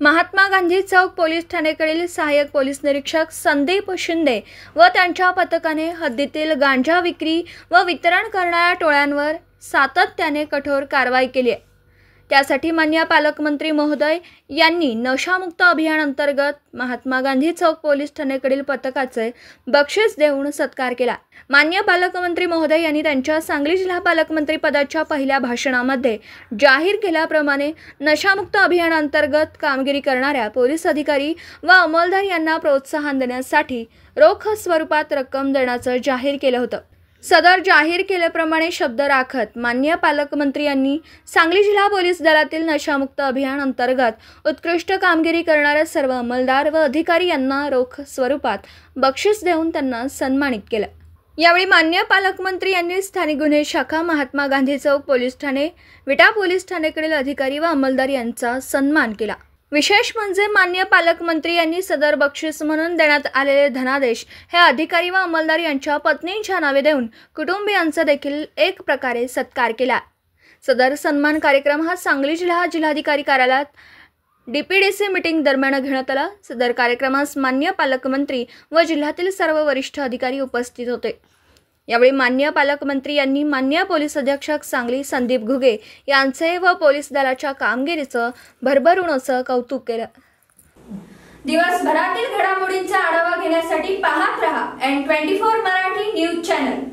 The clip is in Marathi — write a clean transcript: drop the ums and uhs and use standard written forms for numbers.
महात्मा गांधी चौक पोलीस ठाण्याकडील सहाय्यक पोलीस निरीक्षक संदीप शिंदे व त्यांच्या पथकाने हद्दीतील गांजा विक्री व वितरण करणाऱ्या टोळ्यांवर सातत्याने कठोर कारवाई केली आहे। त्यासाठी माननीय पालकमंत्री महोदय यांनी नशामुक्त अभियान अंतर्गत महात्मा गांधी चौक पोलीस ठाण्याकडील पथकाचे बक्षीस देऊन सत्कार केला। माननीय पालकमंत्री महोदय यांनी त्यांच्या सांगली जिल्हा पालकमंत्री पदाच्या पहिल्या भाषणामध्ये जाहीर केल्याप्रमाणे नशामुक्त अभियान अंतर्गत कामगिरी करणाऱ्या पोलीस अधिकारी व अंमलदार यांना प्रोत्साहन देण्यासाठी रोख स्वरूपात रक्कम देण्याचे जाहीर केले होते। सदर जाहीर केल्याप्रमाणे शब्द राखत माननीय पालकमंत्री यांनी सांगली जिल्हा पोलीस दलातील नशामुक्त अभियान अंतर्गत उत्कृष्ट कामगिरी करणाऱ्या सर्व अंमलदार व अधिकारी यांना रोख स्वरूपात बक्षीस देऊन त्यांना सन्मानित केले। यावेळी माननीय पालकमंत्री यांनी स्थानिक गुन्हे शाखा, महात्मा गांधी चौक पोलीस ठाणे, विटा पोलीस ठाण्याकडील अधिकारी व अंमलदार यांचा सन्मान केला। विशेष म्हणजे माननीय पालकमंत्री यांनी सदर बक्षीस म्हणून देण्यात आलेले धनादेश हे अधिकारी व अंमलदार यांच्या पत्नींच्या नावे देऊन कुटुंबियांचा देखील एक प्रकारे सत्कार केला। सदर सन्मान कार्यक्रम हा सांगली जिल्हाधिकारी कार्यालयात DPDC मीटिंग दरम्यान घेण्यात आला। सदर कार्यक्रमास माननीय पालकमंत्री व जिल्ह्यातील सर्व वरिष्ठ अधिकारी उपस्थित होते। यावेळी माननीय पालकमंत्री यांनी माननीय पोलीस अधीक्षक सांगली संदीप घुगे यांचे व पोलीस दलाच्या कामगिरीचं भरभरून असं कौतुक केलं। दिवसभरातील घडामोडींचा आढावा घेण्यासाठी पाहत रहा N24 मराठी न्यूज चॅनल।